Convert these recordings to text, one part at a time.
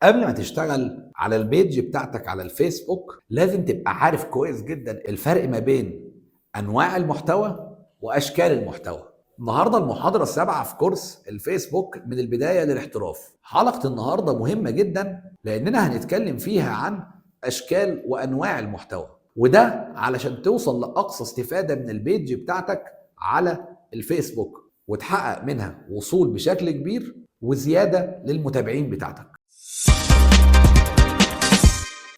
قبل ما تشتغل على البيج بتاعتك على الفيسبوك لازم تبقى عارف كويس جدا الفرق ما بين انواع المحتوى واشكال المحتوى. النهارده المحاضرة السابعة في كورس الفيسبوك من البداية للاحتراف. حلقة النهارده مهمة جدا لاننا هنتكلم فيها عن اشكال وانواع المحتوى، وده علشان توصل لاقصى استفادة من البيج بتاعتك على الفيسبوك وتحقق منها وصول بشكل كبير وزيادة للمتابعين بتاعتك.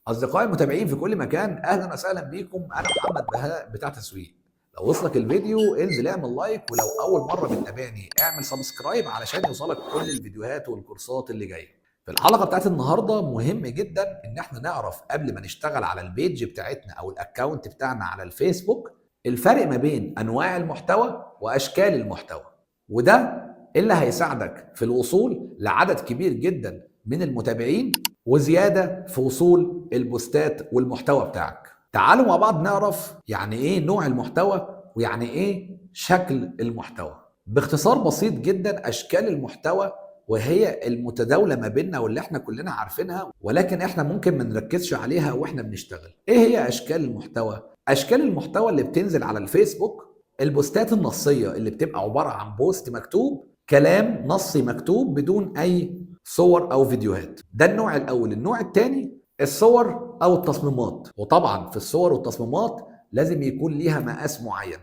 اصدقائي المتابعين في كل مكان، اهلا وسهلا بيكم. انا محمد بهاء بتاع تسويق. لو وصلك الفيديو انزل اعمل لايك، ولو اول مره بتتابعني اعمل سبسكرايب علشان يوصلك كل الفيديوهات والكورسات اللي جايه. في الحلقه بتاعت النهارده مهم جدا ان احنا نعرف قبل ما نشتغل على البيج بتاعتنا او الاكونت بتاعنا على الفيسبوك الفرق ما بين انواع المحتوى واشكال المحتوى، وده اللي هيساعدك في الوصول لعدد كبير جدا من المتابعين وزياده في وصول البوستات والمحتوى بتاعك. تعالوا مع بعض نعرف يعني ايه نوع المحتوى ويعني ايه شكل المحتوى. باختصار بسيط جدا، اشكال المحتوى وهي المتداوله ما بيننا واللي احنا كلنا عارفينها، ولكن احنا ممكن ما نركزش عليها واحنا بنشتغل. ايه هي اشكال المحتوى؟ اشكال المحتوى اللي بتنزل على الفيسبوك البوستات النصيه اللي بتبقى عباره عن بوست مكتوب، كلام نصي مكتوب بدون اي صور او فيديوهات. ده النوع الاول. النوع الثاني الصور او التصميمات، وطبعا في الصور والتصميمات لازم يكون ليها مقاس معين.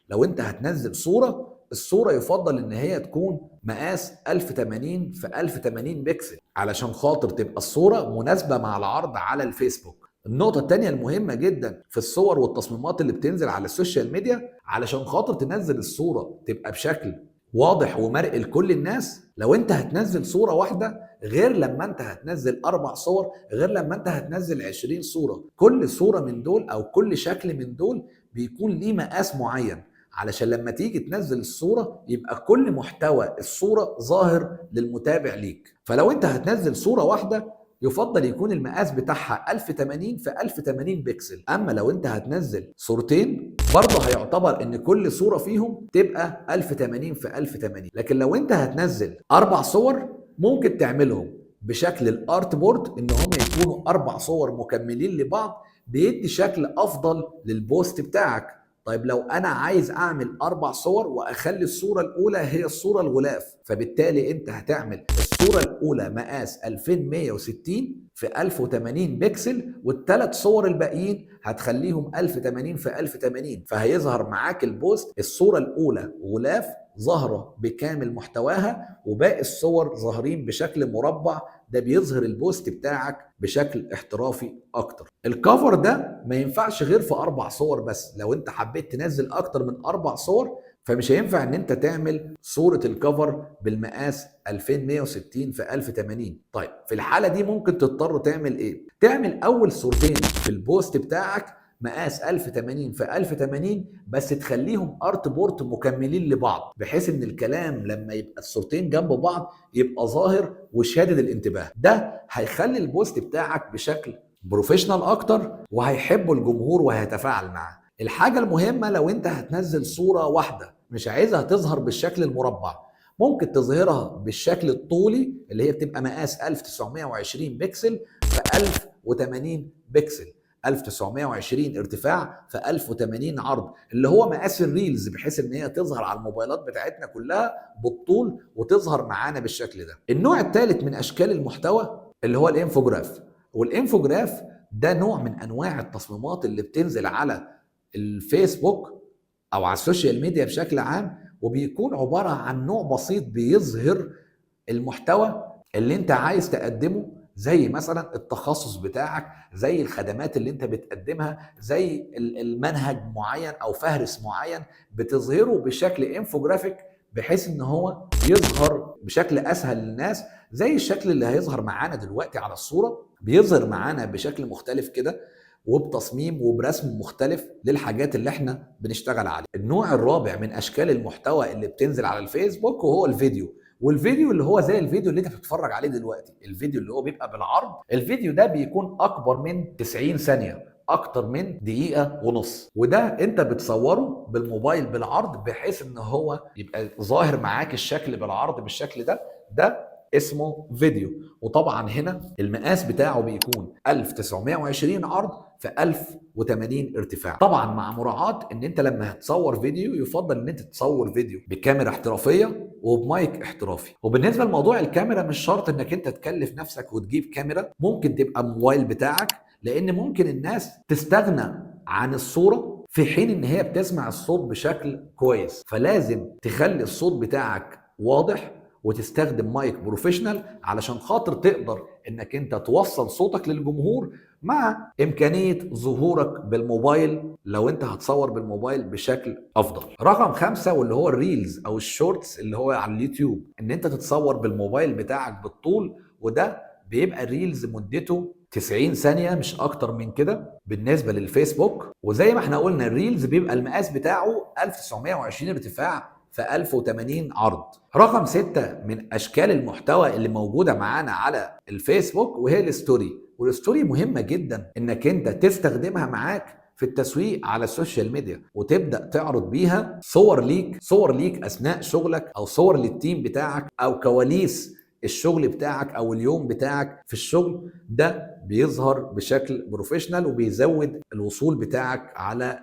لو انت هتنزل صورة، الصورة يفضل ان هي تكون مقاس 1080 في 1080 بكسل علشان خاطر تبقى الصورة مناسبة مع العرض على الفيسبوك. النقطة التانية المهمة جدا في الصور والتصميمات اللي بتنزل على السوشيال ميديا، علشان خاطر تنزل الصورة تبقى بشكل واضح ومرئي لكل الناس، لو انت هتنزل صورة واحدة غير لما انت هتنزل 4 صور، غير لما انت هتنزل 20 صورة. كل صورة من دول او كل شكل من دول بيكون ليه مقاس معين علشان لما تيجي تنزل الصورة يبقى كل محتوى الصورة ظاهر للمتابع ليك. فلو انت هتنزل صورة واحدة يفضل يكون المقاس بتاعها 1080 في 1080 بكسل. اما لو انت هتنزل صورتين برضه هيعتبر ان كل صورة فيهم تبقى 1080 في 1080. لكن لو انت هتنزل 4 صور ممكن تعملهم بشكل الارت بورد، ان هم يكونوا 4 صور مكملين لبعض، بيدي شكل افضل للبوست بتاعك. طيب لو انا عايز اعمل 4 صور واخلي الصورة الاولى هي الصورة الغلاف، فبالتالي انت هتعمل الصورة الاولى مقاس 2160 في 1080 بكسل، وال3 صور الباقيين هتخليهم 1080 في 1080، فهيظهر معاك البوست الصورة الاولى غلاف ظاهرة بكامل محتواها، وباقي الصور ظاهرين بشكل مربع. ده بيظهر البوست بتاعك بشكل احترافي اكتر. الكفر ده ما ينفعش غير في 4 صور بس. لو انت حبيت تنزل اكتر من 4 صور فمش هينفع ان انت تعمل صورة الكفر بالمقاس 2160 في 1080. طيب في الحالة دي ممكن تضطر تعمل ايه؟ تعمل اول صورتين في البوست بتاعك مقاس 1080 في 1080 بس تخليهم ارت بورت مكملين لبعض، بحيث ان الكلام لما يبقى الصورتين جنب بعض يبقى ظاهر وشادد الانتباه. ده هيخلي البوست بتاعك بشكل بروفيشنال اكتر وهيحبه الجمهور وهيتفاعل معاه. الحاجة المهمة، لو انت هتنزل صورة واحدة مش عايزها تظهر بالشكل المربع، ممكن تظهرها بالشكل الطولي اللي هي بتبقى مقاس 1920 بكسل في 1080 بكسل، 1920 ارتفاع في 1080 عرض، اللي هو مقاس الريلز، بحيث ان هي تظهر على الموبايلات بتاعتنا كلها بالطول وتظهر معانا بالشكل ده. النوع الثالث من اشكال المحتوى اللي هو الانفوجراف. والانفوجراف ده نوع من انواع التصميمات اللي بتنزل على الفيسبوك او على السوشيال ميديا بشكل عام، وبيكون عبارة عن نوع بسيط بيظهر المحتوى اللي انت عايز تقدمه، زي مثلا التخصص بتاعك، زي الخدمات اللي انت بتقدمها، زي المنهج معين او فهرس معين، بتظهره بشكل انفوجرافيك بحيث ان هو يظهر بشكل اسهل للناس، زي الشكل اللي هيظهر معانا دلوقتي على الصورة. بيظهر معانا بشكل مختلف كده وبتصميم وبرسم مختلف للحاجات اللي احنا بنشتغل عليها. النوع الرابع من اشكال المحتوى اللي بتنزل على الفيسبوك وهو الفيديو. والفيديو اللي هو زي الفيديو اللي انت بتتفرج عليه دلوقتي، الفيديو اللي هو بيبقى بالعرض. الفيديو ده بيكون اكبر من 90 ثانية، اكتر من دقيقة ونص، وده انت بتصوره بالموبايل بالعرض بحيث ان هو يبقى ظاهر معاك الشكل بالعرض بالشكل ده. ده اسمه فيديو. وطبعا هنا المقاس بتاعه بيكون 1920 عرض في 1080 ارتفاع. طبعا مع مراعاة ان انت لما هتصور فيديو يفضل ان انت تصور فيديو بكاميرا احترافية وبمايك احترافي. وبالنسبة لموضوع الكاميرا مش شرط انك انت تكلف نفسك وتجيب كاميرا، ممكن تبقى موبايل بتاعك، لان ممكن الناس تستغنى عن الصورة في حين ان هي بتسمع الصوت بشكل كويس. فلازم تخلي الصوت بتاعك واضح وتستخدم مايك بروفيشنال علشان خاطر تقدر انك انت توصل صوتك للجمهور، مع امكانية ظهورك بالموبايل لو انت هتصور بالموبايل بشكل افضل. رقم 5 واللي هو الريلز او الشورتس اللي هو على اليوتيوب، ان انت تتصور بالموبايل بتاعك بالطول، وده بيبقى الريلز مدته 90 ثانية مش أكتر من كده بالنسبة للفيسبوك. وزي ما احنا قلنا الريلز بيبقى المقاس بتاعه 1920 ارتفاع في 1080 عرض. رقم 6 من أشكال المحتوى اللي موجودة معانا على الفيسبوك وهي الستوري. والستوري مهمة جدا إنك أنت تستخدمها معاك في التسويق على السوشيال ميديا، وتبدأ تعرض بيها صور ليك أثناء شغلك، أو صور للتيم بتاعك، أو كواليس الشغل بتاعك او اليوم بتاعك في الشغل. ده بيظهر بشكل بروفيشنال وبيزود الوصول بتاعك على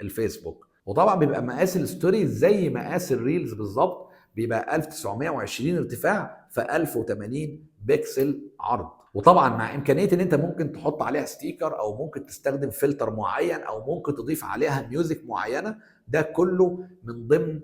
الفيسبوك. وطبعا بيبقى مقاس الستوري زي مقاس الريلز بالظبط، بيبقى 1920 ارتفاع في 1080 بكسل عرض. وطبعا مع امكانيه ان انت ممكن تحط عليها ستيكر، او ممكن تستخدم فلتر معين، او ممكن تضيف عليها ميوزك معينه. ده كله من ضمن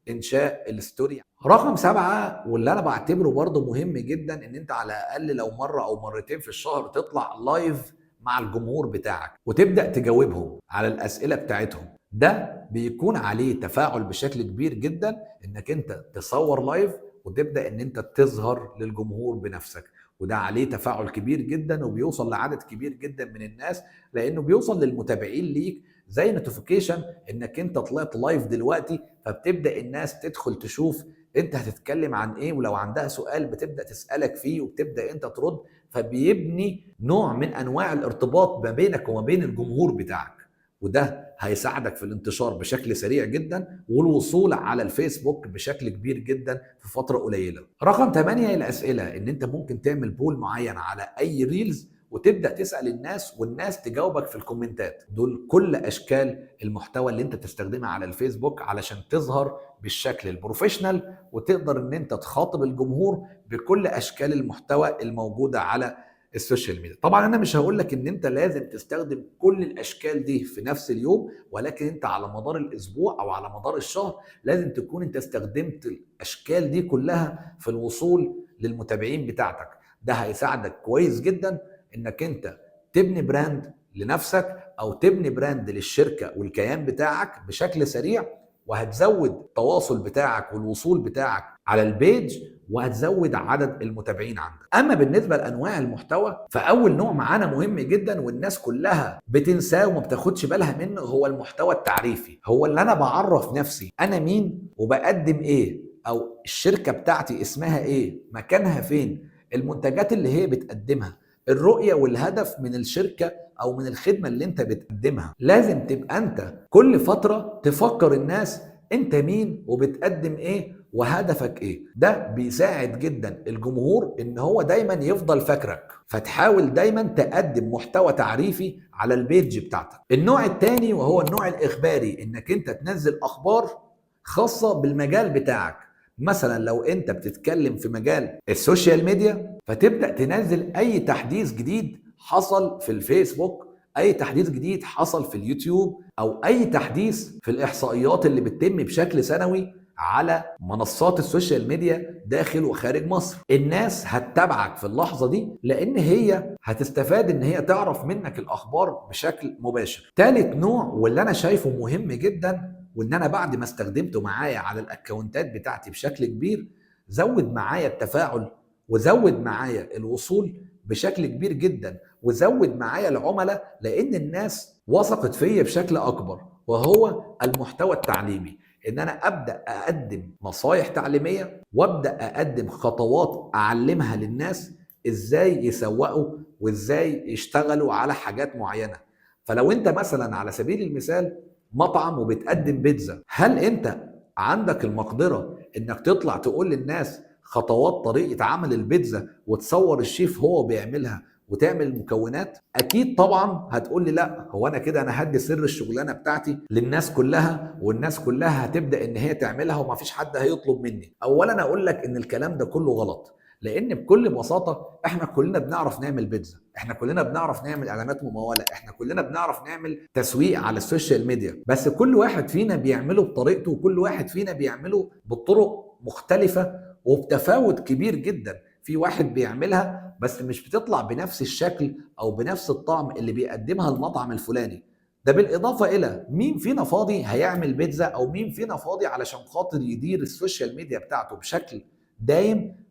انشاء الستوري. رقم 7 واللي انا بعتبره برضه مهم جدا، ان انت على الاقل لو مره او مرتين في الشهر تطلع لايف مع الجمهور بتاعك وتبدا تجاوبهم على الاسئله بتاعتهم. ده بيكون عليه تفاعل بشكل كبير جدا، انك انت تصور لايف وتبدا ان انت تظهر للجمهور بنفسك. وده عليه تفاعل كبير جدا وبيوصل لعدد كبير جدا من الناس، لانه بيوصل للمتابعين ليك زي نوتيفيكيشن انك انت طلعت لايف دلوقتي. فبتبدا الناس تدخل تشوف انت هتتكلم عن ايه، ولو عندها سؤال بتبدا تسالك فيه وبتبدا انت ترد. فبيبني نوع من انواع الارتباط ما بينك وما بين الجمهور بتاعك، وده هيساعدك في الانتشار بشكل سريع جدا والوصول على الفيسبوك بشكل كبير جدا في فترة قليلة. رقم 8 الأسئلة، ان انت ممكن تعمل بول معين على اي ريلز وتبدا تسال الناس والناس تجاوبك في الكومنتات. دول كل اشكال المحتوى اللي انت تستخدمها على الفيسبوك علشان تظهر بالشكل البروفيشنال، وتقدر ان انت تخاطب الجمهور بكل اشكال المحتوى الموجوده على السوشيال ميديا. طبعا انا مش هقول لك ان انت لازم تستخدم كل الاشكال دي في نفس اليوم، ولكن انت على مدار الاسبوع او على مدار الشهر لازم تكون انت استخدمت الاشكال دي كلها في الوصول للمتابعين بتاعتك. ده هيساعدك كويس جدا انك انت تبني براند لنفسك، او تبني براند للشركة والكيان بتاعك بشكل سريع، وهتزود التواصل بتاعك والوصول بتاعك على البيج، وهتزود عدد المتابعين عندك. اما بالنسبه لانواع المحتوى، فاول نوع معانا مهم جدا والناس كلها بتنساه وما بتاخدش بالها منه، هو المحتوى التعريفي. هو اللي انا بعرف نفسي انا مين وبقدم ايه، او الشركه بتاعتي اسمها ايه، مكانها فين، المنتجات اللي هي بتقدمها، الرؤيه والهدف من الشركه او من الخدمه اللي انت بتقدمها. لازم تبقى انت كل فتره تفكر الناس انت مين وبتقدم ايه وهدفك ايه. ده بيساعد جدا الجمهور ان هو دايما يفضل فاكرك، فتحاول دايما تقدم محتوى تعريفي على البيج بتاعتك. النوع الثاني وهو النوع الاخباري، انك انت تنزل اخبار خاصة بالمجال بتاعك. مثلا لو انت بتتكلم في مجال السوشيال ميديا، فتبدأ تنزل اي تحديث جديد حصل في الفيسبوك، اي تحديث جديد حصل في اليوتيوب، او اي تحديث في الاحصائيات اللي بتتم بشكل سنوي على منصات السوشيال ميديا داخل وخارج مصر. الناس هتتابعك في اللحظة دي لان هي هتستفاد ان هي تعرف منك الاخبار بشكل مباشر. ثالث نوع واللي انا شايفه مهم جدا، وان انا بعد ما استخدمته معايا على الاكونتات بتاعتي بشكل كبير، زود معايا التفاعل وزود معايا الوصول بشكل كبير جدا، وزود معايا العملاء، لان الناس وثقت فيا بشكل اكبر، وهو المحتوى التعليمي. ان انا ابدا اقدم نصايح تعليميه، وابدا اقدم خطوات اعلمها للناس ازاي يسوقوا وازاي يشتغلوا على حاجات معينه. فلو انت مثلا على سبيل المثال مطعم وبتقدم بيتزا، هل انت عندك المقدره انك تطلع تقول للناس خطوات طريقه عمل البيتزا وتصور الشيف هو بيعملها وتعمل المكونات، اكيد طبعا هتقول لي لا، هو انا كده انا هدي سر الشغلانه بتاعتي للناس كلها، والناس كلها هتبدا ان هي تعملها ومفيش حد هيطلب مني. اولا اقول لك ان الكلام ده كله غلط، لان بكل بساطه احنا كلنا بنعرف نعمل بيتزا، احنا كلنا بنعرف نعمل اعلانات مموله، احنا كلنا بنعرف نعمل تسويق على السوشيال ميديا، بس كل واحد فينا بيعمله بطريقته، وكل واحد فينا بيعمله بطرق مختلفه وبتفاوت كبير جدا. في واحد بيعملها بس مش بتطلع بنفس الشكل او بنفس الطعم اللي بيقدمها المطعم الفلاني. ده بالاضافه الى مين فينا فاضي هيعمل بيتزا، او مين فينا فاضي علشان خاطر يدير السوشيال ميديا بتاعته بشكل دايم.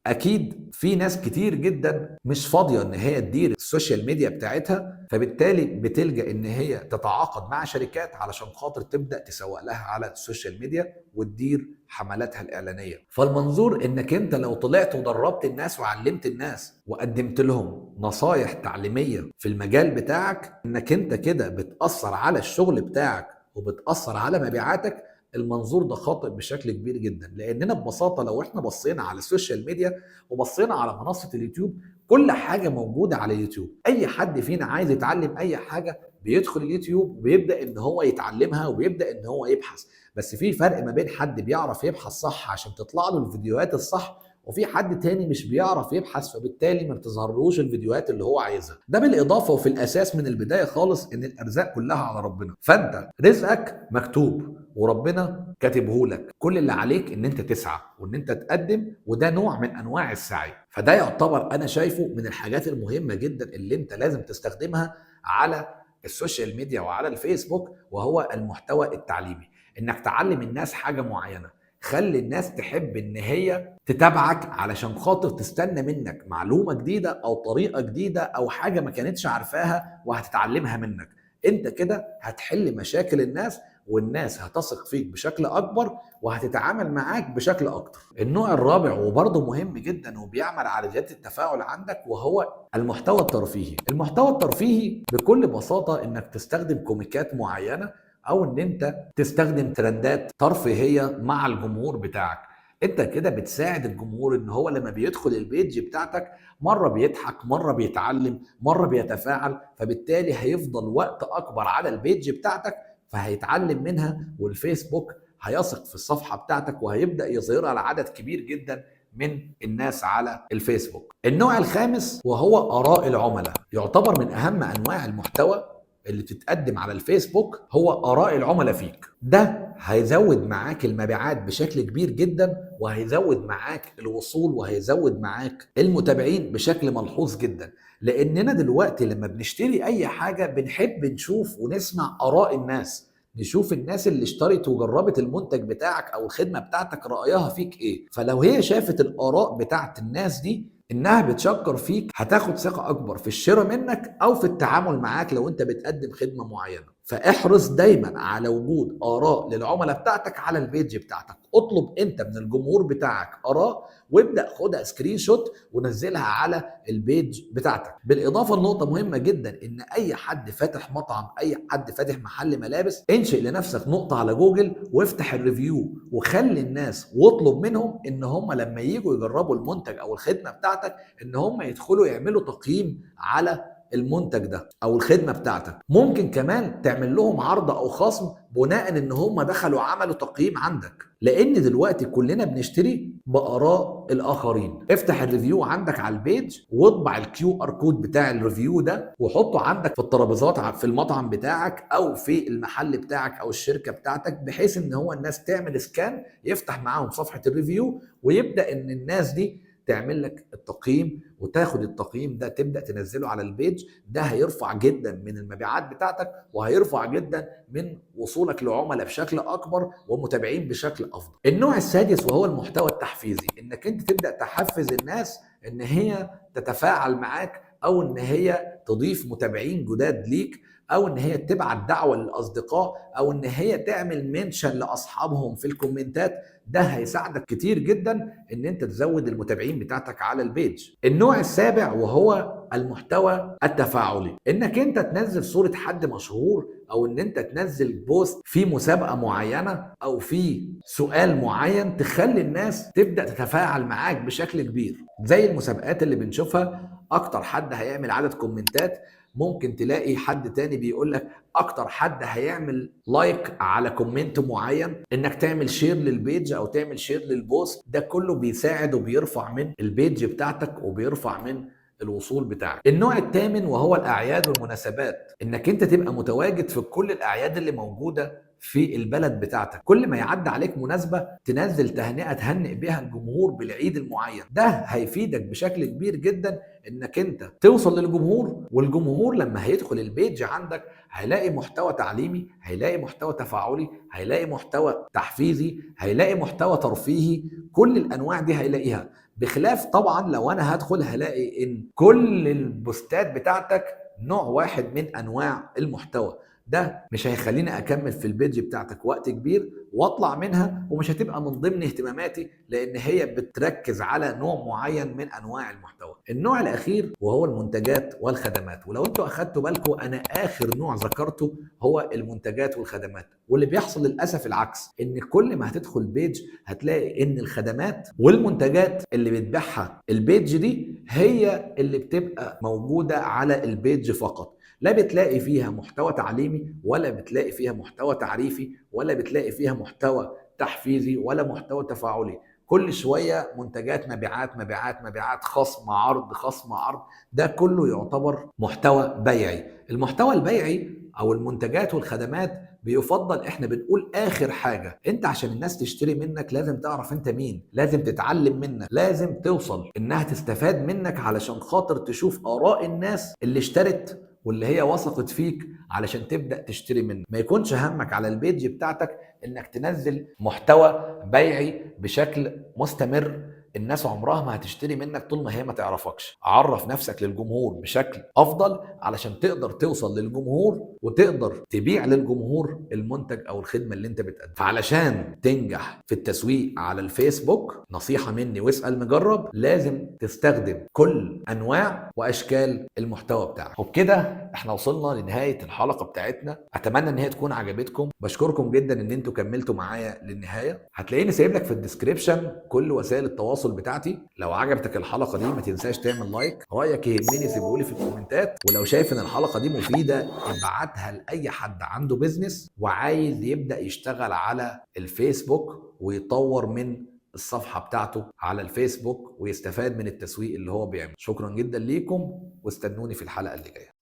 اكيد في ناس كتير جدا مش فاضيه ان هي تدير السوشيال ميديا بتاعتها، فبالتالي بتلجأ ان هي تتعاقد مع شركات علشان خاطر تبدأ تسوق لها على السوشيال ميديا وتدير حملاتها الإعلانية. فالمنظور انك انت لو طلعت ودربت الناس وعلمت الناس وقدمت لهم نصايح تعليمية في المجال بتاعك، انك انت كده بتأثر على الشغل بتاعك وبتأثر على مبيعاتك. المنظور ده خاطئ بشكل كبير جدا، لاننا ببساطه لو احنا بصينا على السوشيال ميديا وبصينا على منصه اليوتيوب، كل حاجه موجوده على اليوتيوب. اي حد فينا عايز يتعلم اي حاجه بيدخل اليوتيوب وبيبدا ان هو يتعلمها وبيبدا ان هو يبحث. بس في فرق ما بين حد بيعرف يبحث صح عشان تطلع له الفيديوهات الصح، وفي حد تاني مش بيعرف يبحث فبالتالي ما بتظهرلوش الفيديوهات اللي هو عايزها. ده بالاضافه وفي الاساس من البدايه خالص ان الارزاق كلها على ربنا، فانت رزقك مكتوب وربنا كاتبه لك، كل اللي عليك ان انت تسعى وان انت تقدم، وده نوع من انواع السعي. فده يعتبر انا شايفه من الحاجات المهمه جدا اللي انت لازم تستخدمها على السوشيال ميديا وعلى الفيسبوك، وهو المحتوى التعليمي. انك تعلم الناس حاجه معينه، خلي الناس تحب ان هي تتابعك علشان خاطر تستنى منك معلومه جديده او طريقه جديده او حاجه ما كانتش عارفاها وهتتعلمها منك. انت كده هتحل مشاكل الناس، والناس هتثق فيك بشكل اكبر وهتتعامل معاك بشكل اكتر. النوع الرابع وبرضه مهم جدا وبيعمل على زياده التفاعل عندك، وهو المحتوى الترفيهي. المحتوى الترفيهي بكل بساطه انك تستخدم كوميكات معينه، او ان انت تستخدم ترندات ترفيهيه مع الجمهور بتاعك. انت كده بتساعد الجمهور ان هو لما بيدخل البيج بتاعتك مره بيضحك، مره بيتعلم، مره بيتفاعل، فبالتالي هيفضل وقت اكبر على البيج بتاعتك فهيتعلم منها، والفيسبوك هيثق في الصفحه بتاعتك وهيبدا يظهرها لعدد كبير جدا من الناس على الفيسبوك. النوع الخامس وهو آراء العملاء، يعتبر من أهم أنواع المحتوى اللي بتتقدم على الفيسبوك هو آراء العملاء فيك. ده هيزود معاك المبيعات بشكل كبير جدا، وهيزود معاك الوصول، وهيزود معاك المتابعين بشكل ملحوظ جدا. لأننا دلوقتي لما بنشتري أي حاجة بنحب نشوف ونسمع آراء الناس، نشوف الناس اللي اشترت وجربت المنتج بتاعك او الخدمه بتاعتك رايها فيك ايه. فلو هي شافت الاراء بتاعت الناس دي انها بتشكر فيك، هتاخد ثقه اكبر في الشراء منك او في التعامل معاك لو انت بتقدم خدمه معينه. فاحرص دايما على وجود اراء للعملاء بتاعتك على البيج بتاعتك. اطلب انت من الجمهور بتاعك اراء وابدا خدها سكرين شوت ونزلها على البيج بتاعتك. بالاضافه لنقطه مهمه جدا، ان اي حد فاتح مطعم، اي حد فاتح محل ملابس، انشئ لنفسك نقطه على جوجل وافتح الريفيو وخلي الناس واطلب منهم ان هم لما ييجوا يجربوا المنتج او الخدمه بتاعتك ان هم يدخلوا يعملوا تقييم على المنتج ده او الخدمه بتاعتك. ممكن كمان تعمل لهم عرض او خصم بناء ان هم دخلوا عملوا تقييم عندك، لان دلوقتي كلنا بنشتري باراء الاخرين. افتح الريفيو عندك على البيج واطبع الكيو ار كود بتاع الريفيو ده وحطه عندك في الترابيزات في المطعم بتاعك او في المحل بتاعك او الشركه بتاعتك، بحيث ان هو الناس تعمل سكان يفتح معاهم صفحه الريفيو، ويبدا ان الناس دي تعمل لك التقييم وتاخد التقييم ده تبدا تنزله على البيج. ده هيرفع جدا من المبيعات بتاعتك، وهيرفع جدا من وصولك لعملاء بشكل اكبر ومتابعين بشكل افضل. النوع السادس وهو المحتوى التحفيزي، انك انت تبدا تحفز الناس ان هي تتفاعل معاك، او ان هي تضيف متابعين جداد ليك، او ان هي تبعت دعوه للاصدقاء، او ان هي تعمل منشن لاصحابهم في الكومنتات. ده هيساعدك كتير جدا ان انت تزود المتابعين بتاعتك على البيج. النوع السابع وهو المحتوى التفاعلي، انك انت تنزل صورة حد مشهور، او ان انت تنزل بوست في مسابقة معينة او في سؤال معين تخلي الناس تبدأ تتفاعل معاك بشكل كبير. زي المسابقات اللي بنشوفها، اكتر حد هيعمل عدد كومنتات، ممكن تلاقي حد تاني بيقول لك اكتر حد هيعمل لايك على كومنت معين، انك تعمل شير للبيج او تعمل شير للبوست. ده كله بيساعد وبيرفع من البيج بتاعتك وبيرفع من الوصول بتاعك. النوع الثامن وهو الاعياد والمناسبات، انك انت تبقى متواجد في كل الاعياد اللي موجوده في البلد بتاعتك. كل ما يعدي عليك مناسبة تنزل تهنئة تهنئ بها الجمهور بالعيد المعين. ده هيفيدك بشكل كبير جدا انك انت توصل للجمهور، والجمهور لما هيدخل البيج عندك هيلاقي محتوى تعليمي، هيلاقي محتوى تفاعلي، هيلاقي محتوى تحفيزي، هيلاقي محتوى ترفيهي. كل الانواع دي هيلاقيها. بخلاف طبعا لو انا هدخل هلاقي ان كل البوستات بتاعتك نوع واحد من انواع المحتوى. ده مش هيخليني اكمل في البيج بتاعتك وقت كبير واطلع منها، ومش هتبقى من ضمن اهتماماتي، لان هي بتركز على نوع معين من انواع المحتوى. النوع الاخير وهو المنتجات والخدمات، ولو انتوا اخدتوا بالكم انا اخر نوع ذكرته هو المنتجات والخدمات. واللي بيحصل للاسف العكس، ان كل ما هتدخل بيج هتلاقي ان الخدمات والمنتجات اللي بتبيعها البيج دي هي اللي بتبقى موجودة على البيج فقط. لا بتلاقي فيها محتوى تعليمي، ولا بتلاقي فيها محتوى تعريفي، ولا بتلاقي فيها محتوى تحفيزي، ولا محتوى تفاعلي. كل شوية منتجات، مبيعات مبيعات مبيعات، خصم عرض خصم عرض. ده كله يعتبر محتوى بيعي. المحتوى البيعي او المنتجات والخدمات بيفضل احنا بنقول اخر حاجة. انت عشان الناس تشتري منك لازم تعرف انت مين، لازم تتعلم منك، لازم توصل انها تستفاد منك علشان خاطر تشوف اراء الناس اللي اشترت واللي هي وثقت فيك علشان تبدأ تشتري منك. ما يكونش همك على البيج بتاعتك انك تنزل محتوى بيعي بشكل مستمر. الناس عمرها ما هتشتري منك طول ما هي ما تعرفكش. عرف نفسك للجمهور بشكل افضل علشان تقدر توصل للجمهور وتقدر تبيع للجمهور المنتج او الخدمة اللي انت بتقدمها. فعلشان تنجح في التسويق على الفيسبوك، نصيحة مني واسأل مجرب، لازم تستخدم كل انواع واشكال المحتوى بتاعك. وبكده احنا وصلنا لنهاية الحلقة بتاعتنا. اتمنى ان هي تكون عجبتكم. بشكركم جدا ان انتوا كملتوا معايا للنهاية. هتلاقيني سايب لك في الديسكريبشن كل وسائل التواصل بتاعتي. لو عجبتك الحلقة دي ما تنساش تعمل لايك، رأيك يهمني سيبهولي في الكومنتات، ولو شايف ان الحلقة دي مفيدة ابعتها لأي حد عنده بيزنس وعايز يبدأ يشتغل على الفيسبوك ويطور من الصفحة بتاعته على الفيسبوك ويستفاد من التسويق اللي هو بيعمله. شكرا جدا ليكم واستنوني في الحلقة اللي جاية.